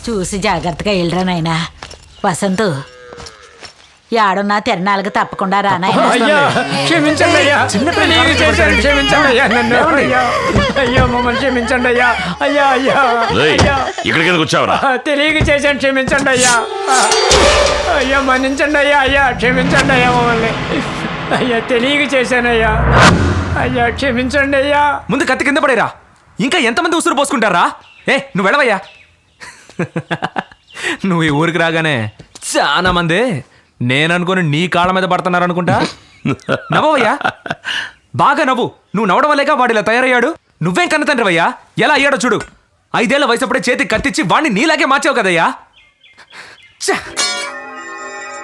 చూసి జాగ్రత్తగా వెళ్ళరా నాయనా. వసంతు యాడున్నా తిరణాలకు తప్పకుండా రానాయన. క్షమించండి అయ్యా, క్షమించండి అయ్యా, నన్ను అయ్యా, మమ్మల్ని క్షమించండి అయ్యా. అయ్యా అయ్యా ఇక్కడికి ఎందుకు వచ్చావరా? తెలియక చేశాను, క్షమించండి అయ్యా. అయ్యా మన్నించండి అయ్యా. అయ్యా క్షమించండి అయ్యా, మమ్మల్ని అయ్యా తెలియక చేశానయ్యా. అయ్యా క్షమించండి అయ్యా. ముందు కత్తి కింద పడేరా. ఇంకా ఎంతమంది ఉసురు పోసుకుంటారా? నువ్వు వెళ్ళవయ్యా. నువ్వు ఈ ఊరికి రాగానే చాలా మంది నేననుకుని నీ కాళ్ళ మీద పడుతున్నారు అనుకుంటా. నవ్వయ్యా, బాగా నవ్వు. నువ్వు నవ్వడం వల్లేగా వాడు ఇలా తయారయ్యాడు. నువ్వేం కన్న తండ్రివయ్యా, ఎలా అయ్యాడో చూడు. 5 ఏళ్ల వయసప్పుడే చేతికి కత్తిచ్చి వాడిని నీలాగే మార్చావు కదయ్యా.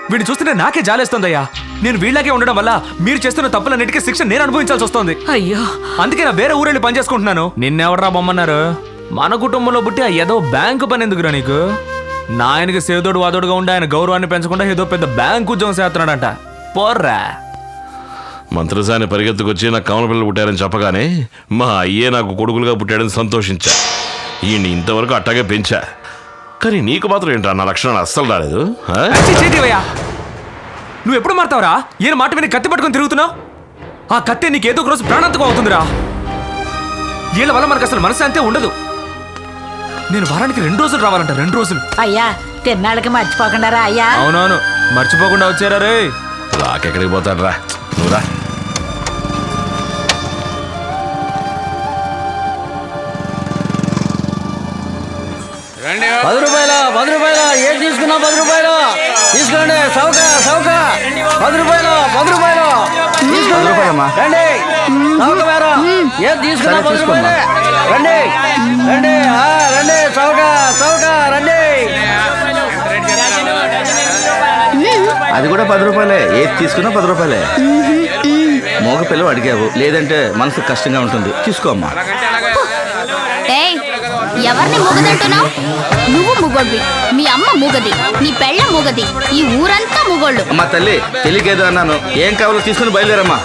వీడిని చూస్తుంటే నాకే జాలేస్తోందయ్యా. నేను వీళ్ళకే ఉండడం వల్ల మీరు చేస్తున్న తప్పులన్నిటికీ శిక్ష నేను అనుభవించాల్సి వస్తుంది. అయ్యో, అందుకే నా వేరే ఊరెళ్ళి పని చేసుకుంటున్నాను. నిన్నెవడరా బొమ్మన్నారు? మన కుటుంబంలో పుట్టి ఆ ఏదో బ్యాంకు పని ఎందుకురా నీకు? నాయనకి సేదోడు వాదోడుగా ఉండి ఆయన గౌరవాన్ని పెంచకుండా ఏదో పెద్ద బ్యాంకు ఉద్యోగం చేస్తున్నాడంట. పోర్రా. మంత్రసాని పరిగెత్తుకొచ్చి నాకు కమల పిల్లలు పుట్టారని చెప్పగానే మా అయ్యే నాకు కొడుకులుగా పుట్టాడని సంతోషించా. ఈయన్ని ఇంతవరకు అట్టాగే పెంచా. కానీ నీకు మాత్రం ఏంట్రా నా లక్షణాలు అస్సలు రాలేదు. చేతివయ్యా, నువ్వు ఎప్పుడు మారుతావురా? ఈయన మాట విని కత్తి పట్టుకొని తిరుగుతున్నావు. ఆ కత్తి నీకు ఏదో ఒక రోజు ప్రాణాంతకం అవుతుందిరా. వీళ్ళ వల్ల మనకు అసలు మనశ్శాంతి ఉండదు. నేను వారానికి 2 రోజులు రావాలంట. 2 రోజులు. అయ్యా తిరణాలకి మర్చిపోకుండా రా అయ్యా. అవునవును, మర్చిపోకుండా వచ్చారా రే. రాకెక్కడికి పోతాడు రా, నువ్వు రా. ₹10 ఏది తీసుకున్నా ₹10 తీసుకోండి. సౌక సౌక ₹10 తీసుకోండి. రండి సౌక వేరా ఏది తీసుకున్నా ₹10. రండి రండి రండి సౌక సౌక రండి. అది కూడా ₹10. ఏది తీసుకున్నా ₹10. మోగ పిల్లలు అడిగావు, లేదంటే మనసు కష్టంగా ఉంటుంది. తీసుకోమ్మా. ఎవరిని మూగదంటున్నావు? నువ్వు మూగోడ్వి, మీ అమ్మ మూగది, నీ పెళ్ళ మూగది, ఈ ఊరంతా మూగోళ్ళు. అమ్మా తల్లి, తెలియకేదో అన్నాను. ఏం కావాలో తీసుకుని బయలుదేరమ్మా.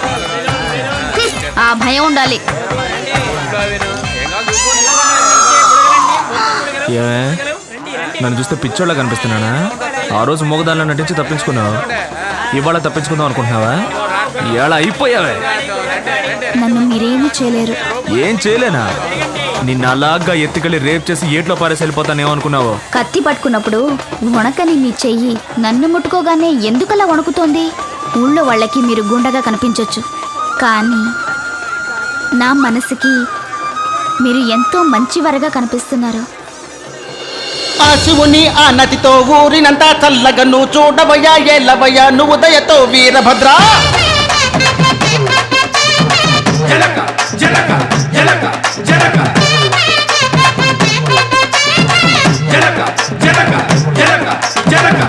ఆ భయం ఉండాలి. ఏమే, నన్ను చూస్తే పిచ్చోళ్ళ కనిపిస్తున్నానా? ఆ రోజు మూగదానిలో నటించి తప్పించుకున్నావు. ఇవాళ తప్పించుకుందాం అనుకుంటున్నావా? ఇలా అయిపోయావే. నన్ను మీరేమీ చేయలేరు. ఏం చేయలేనా? నిన్ను అలాగా ఎత్తుకెళ్ళి రేప్ చేసి ఏట్లో పారేసి వెళ్ళిపోతానేమనుకున్నావు? కత్తి పట్టుకున్నప్పుడు వణకని మీ చెయ్యి నన్ను ముట్టుకోగానే ఎందుకలా వణుకుతోంది? ఊళ్ళో వాళ్ళకి మీరు గుండగా కనిపించొచ్చు, కానీ నా మనసుకి మీరు ఎంతో మంచివారుగా కనిపిస్తున్నారు. ఆ శివుని ఆ నదితో ఊరినంతా చల్లగా నువ్వు చూడవయ్యా, ఏలవయ్యా నువ్వు దయతో వీరభద్ర. జలక జలక జలక జలక జలక జలక జలక జలక.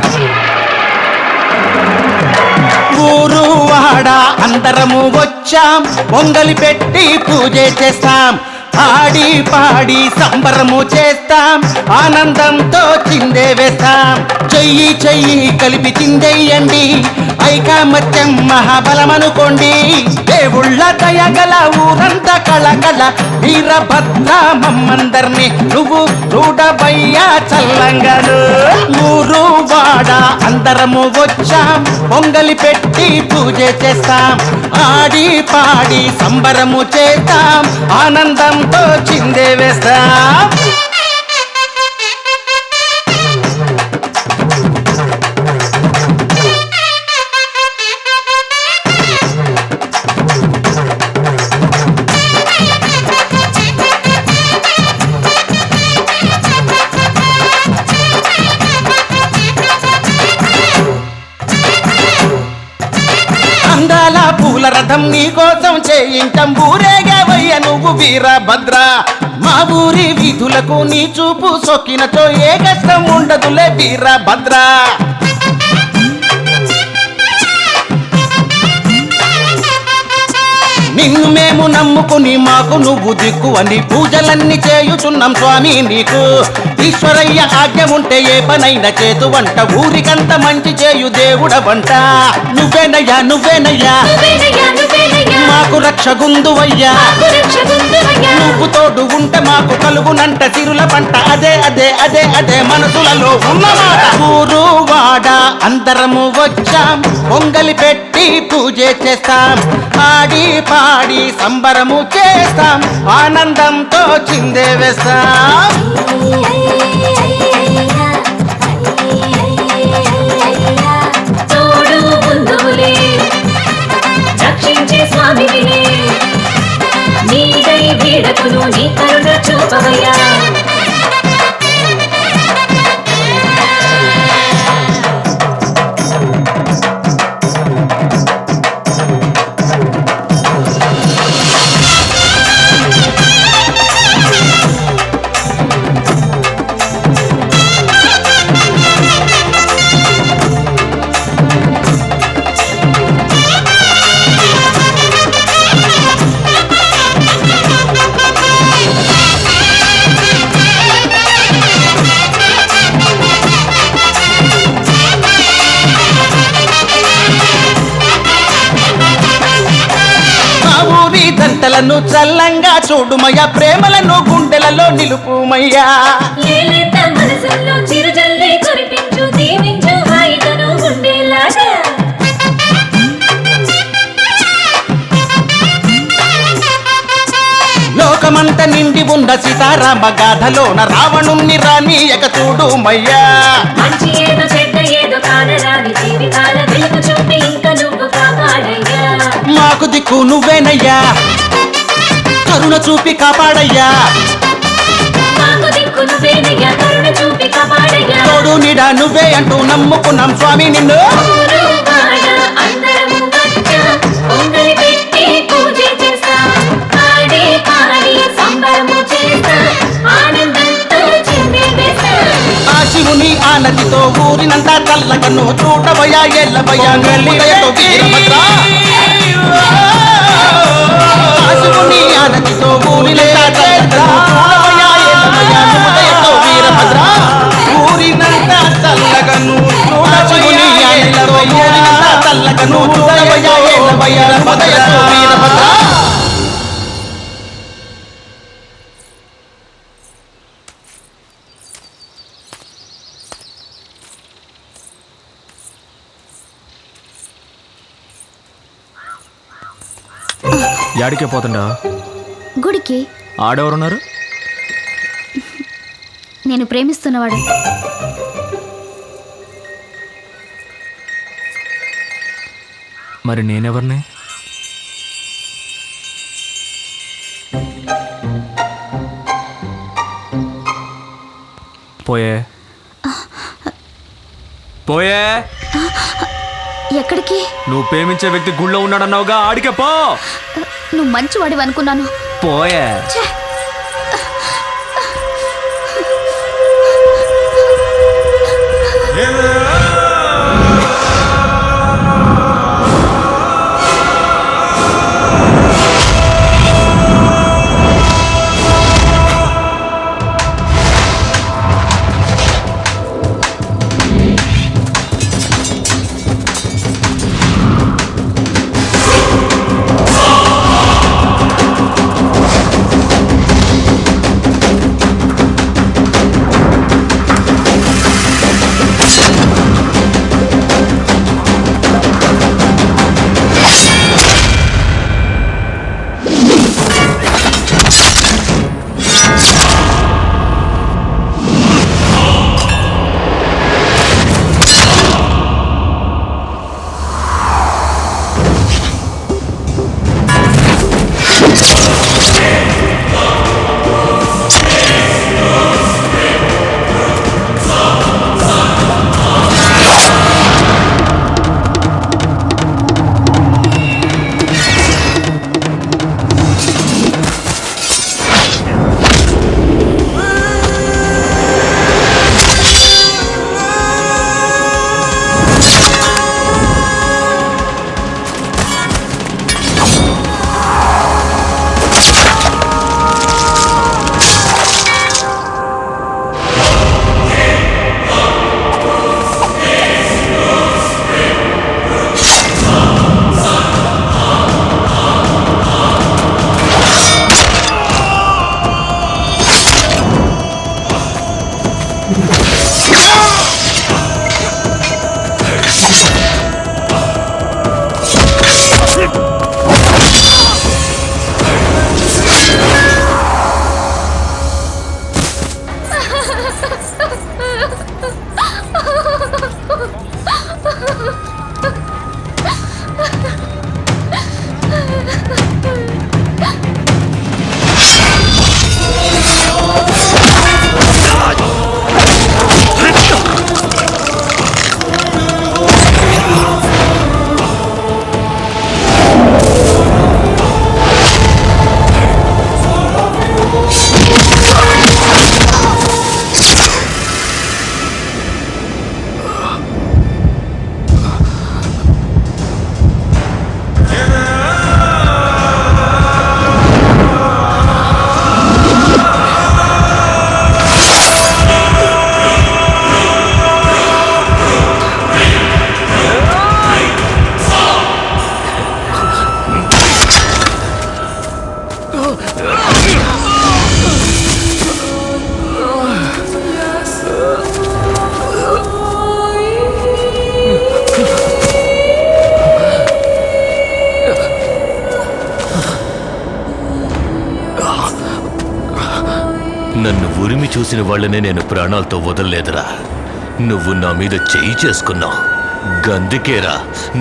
ఊరు వాడ అందరము వచ్చాం, పొంగలి పెట్టి పూజ చేస్తాం, ఆడి పాడి సంబరము చేస్తాం, ఆనందంతో చిందే వేస్తాం. చెయ్యి చెయ్యి కలిపి చిందెయ్యండి, ఐకమత్యం మహాబలమనుకోండి. దేవుళ్ళ దయగల ఊరంతా కళకళ, వీరభద్ర మమ్మందర్ని నువ్వు చూడవయ్యా చల్లంగను. ఊరు వాడ అందరము వచ్చాం, పొంగలి పెట్టి పూజ చేస్తాం, ఆడి పాడి సంబరము చేస్తాం, ఆనందంతో చిందే వేస్తాం. అందాల పూల రథం నీ కోసం చేయించం, ఊరేగవయ్య నువ్వు వీరభద్ర. మా ఊరి వీధులకు నీ చూపు సొక్కినతో ఏ కష్టం ఉండదులే వీరభద్ర. నిన్ను మేము నమ్ముకుని మాకు నువ్వు దిక్కు అని పూజలన్నీ చేయుచున్నాం స్వామి నీకు. ఈశ్వరయ్య ఆజ్ఞ ఉంటే ఏ పనైనా చేతు వంట, ఊరికంత మంచి చేయు దేవుడ వంట. నువ్వేనయ్యా నువ్వేనయ్యా మాకు రక్షగుందువయ్యా నువ్వు తోడు ఉంటే మాకు కలుగునంట సిరుల పంట అదే అదే అదే అదే మనసులలో ఉన్నమాట ఊరు వాడ అందరము వచ్చాం పొంగలి పెట్టి పూజ చేస్తాం ఆడి పాడి సంబరము చేస్తాం ఆనందంతో చిందే వేస్తాం తోడు బంధువులే రక్షించే స్వామి వినే నీదై వీడకును నీ కరుణ చూపవయ్యా దంటలను చల్లంగా చూడుమయ్యా ప్రేమలను గుండెలలో నిలుపుమయ్యా ఏలేత మనసుల్లో చిరుజల్లే కురిపించు దీవించు హాయితను గుండెలాగా లోకమంత నిండి ఉన్న సీతారామ గాథలోన రావణుణ్ణి రానీయక చూడుమయ్యా మంచి ఏదో చెడ్డ ఏదో కానరాని జీవితాల వెలుగు చూపి ఇంకా నువ్వు కాపాడయ్యా మాకు దిక్కు నువ్వేనయ్యా కరుణ చూపి కాపాడయ్యా మాకు దిక్కు నువ్వేనయ్యా కరుణ చూపి కాపాడయ్యా తోడు నీడ నువ్వే అంటూ నమ్ముకున్నాం స్వామి నిన్ను ఊరు వాడ అందరము వచ్చాం పొంగలి పెట్టి పూజ చేస్తాం ఆడి పాడి సంబరము చేస్తాం ఆనందంతో చిందే వేస్తాం ఆ శివుని ఆనతితో ఊరినంతా చల్లగను చూడవయ్యా ఎల్లవయ్యా నెల్లిదయతో వీరభద్ర ఆ శివుని ఆనతితో ఊరినంతా చల్లగను చూడవయ్యా ఎల్లవయ్యా నెల్లిదయతో వీరభద్ర ఊరినంతా చల్లగను చూడవయ్యా ఎల్లవయ్యా ఊరినంతా చల్లగను చూడవయ్యా ఎల్లవయ్యా నెల్లిదయతో వీరభద్ర యాడికే పోతుండా గుడికి ఆడెవరున్నారు నేను ప్రేమిస్తున్నవాడు మరి నేనెవరిని పోయే పోయే ఎక్కడికి నువ్వు ప్రేమించే వ్యక్తి గుళ్ళో ఉన్నాడన్నావుగా ఆడికే పో నువ్వు మంచివాడివి అనుకున్నాను పోయే ఛే! నన్ను ఉరిమి చూసిన వాళ్ళనే నేను ప్రాణాలతో వదలలేదురా. నువ్వు నా మీద చెయ్యి చేసుకున్నావు. గందుకేరా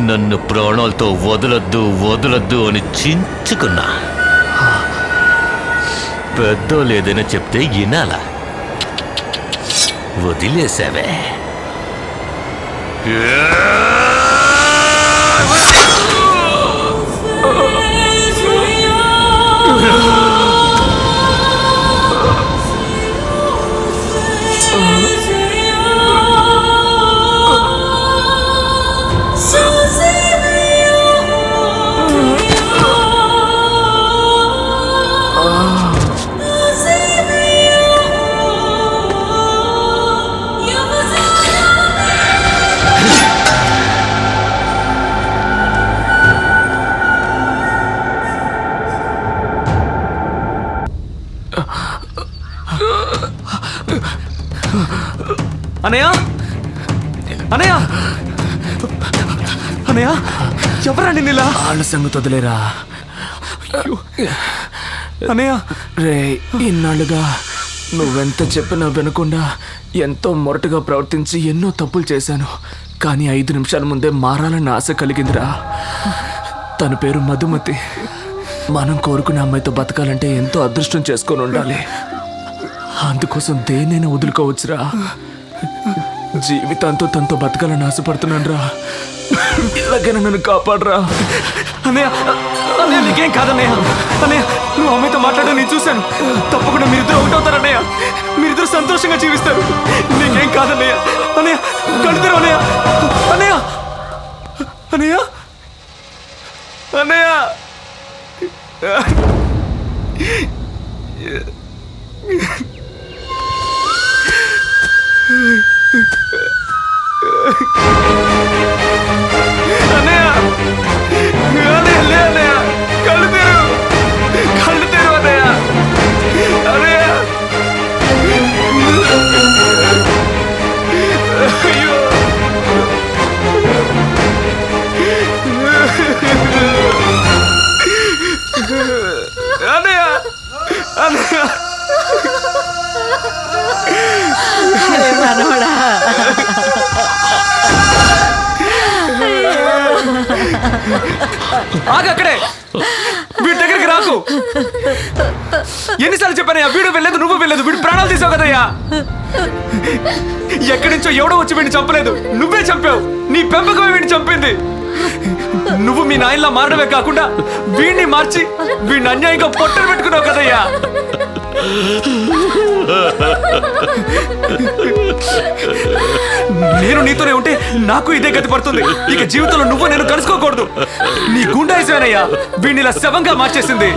నన్ను ప్రాణాలతో వదలొద్దు వదలొద్దు అని చించుకున్నా. పెద్దోళ్ళు ఏదైనా చెప్తే వినాలా? వదిలేసావే. అనయ్య అనయ్య అనయ్య ఎవరా నిన్నిలా? వాళ్ళ సంగతి వదిలేరా. అనయ్య రే, ఇన్నాళ్ళుగా నువ్వెంత చెప్పినా వినకుండా ఎంతో మొరటుగా ప్రవర్తించి ఎన్నో తప్పులు చేశాను. కానీ 5 నిమిషాల ముందే మారాలన్న ఆశ కలిగిందిరా. తన పేరు మధుమతి. మనం కోరుకునే అమ్మాయితో బతకాలంటే ఎంతో అదృష్టం చేసుకొని ఉండాలి. అందుకోసం దేన్నైనా వదులుకోవచ్చురా. జీవితాంతో తనతో బతకాలని ఆశపడుతున్నాను రా. ఇలాగైనా నన్ను కాపాడరా. అన్నయ్య అన్నయ్య నీకేం కాదన్నయ్య. అన్నయ్య నువ్వు అమ్మాయితో మాట్లాడడం నేను చూశాను. తప్పకుండా మీరిద్దరు ఒకటవుతారు అన్నయ్య. మీరిద్దరు సంతోషంగా జీవిస్తారు. నీకేం కాదన్నయ్య. అన్నయ్య కలుతారు అన్నయ్య. అన్నయ్య అన్నయ్య అన్నయ్య అన్నయ్య అన్నయ్య లే అన్నయ్య. కళ్ళు తెరు అన్నయ్య. అన్నయ్య అయ్యో అన్నయ్య అన్నయ్య మనవడా ఆగక్కడే. వీడి దగ్గరికి రాకు. ఎన్నిసార్లు చెప్పానయ్యా? వీడు వెళ్ళలేదు, నువ్వు వెళ్ళలేదు. వీడు ప్రాణాలు తీసావు కదయ్యా. ఎక్కడి నుంచో ఎవడో వచ్చి వీడిని చంపలేదు, నువ్వే చంపావు. నీ పెంపకమే వీడిని చంపింది. నువ్వు మీ నాయనలా మారడమే కాకుండా వీడిని మార్చి వీడిని అన్యాయంగా పొట్టలు పెట్టుకున్నావు కదయ్యా. నేను నీతోనే ఉంటే నాకు ఇదే గతి పడుతుంది. ఇక జీవితంలో నువ్వు నేను కలుసుకోకూడదు. నీ గుండాయిసేనయ్యా వీడిని ఇలా శవంగా మార్చేసింది.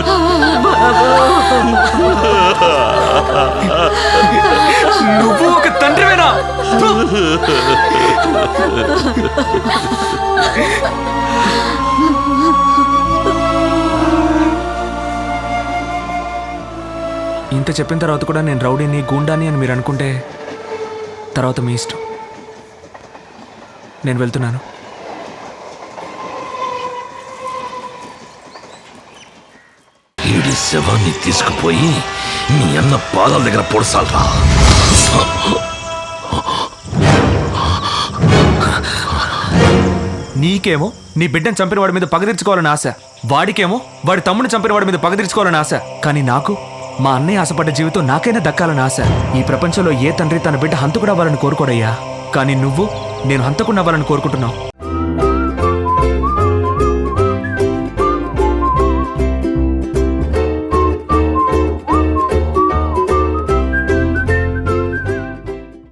నువ్వు ఒక తండ్రివేనా? ఇంత చెప్పిన తర్వాత కూడా నేను రౌడీని గూండాని అని మీరు అనుకుంటే తర్వాత మీ ఇష్టం. నేను వెళ్తున్నాను. ఈడి శవాన్ని తీసుకుపోయి మీ అన్న పాదాల దగ్గర పొడసాలరా. నీకేమో నీ బిడ్డను చంపిన వాడి మీద పగ తీర్చుకోవాలని ఆశ, వాడికేమో వాడి తమ్ముడిని చంపిన వాడి మీద పగ తీర్చుకోవాలని ఆశ. కానీ నాకు మా అన్నయ్య ఆశపడ్డ జీవితం నాకైనా దక్కాలని ఆశ. ఈ ప్రపంచంలో ఏ తండ్రి తన బిడ్డ హంతకుడు అవ్వాలని కోరుకోడయ్యా. కానీ నువ్వు నేను హంతకుడు అవ్వాలని కోరుకుంటున్నావు.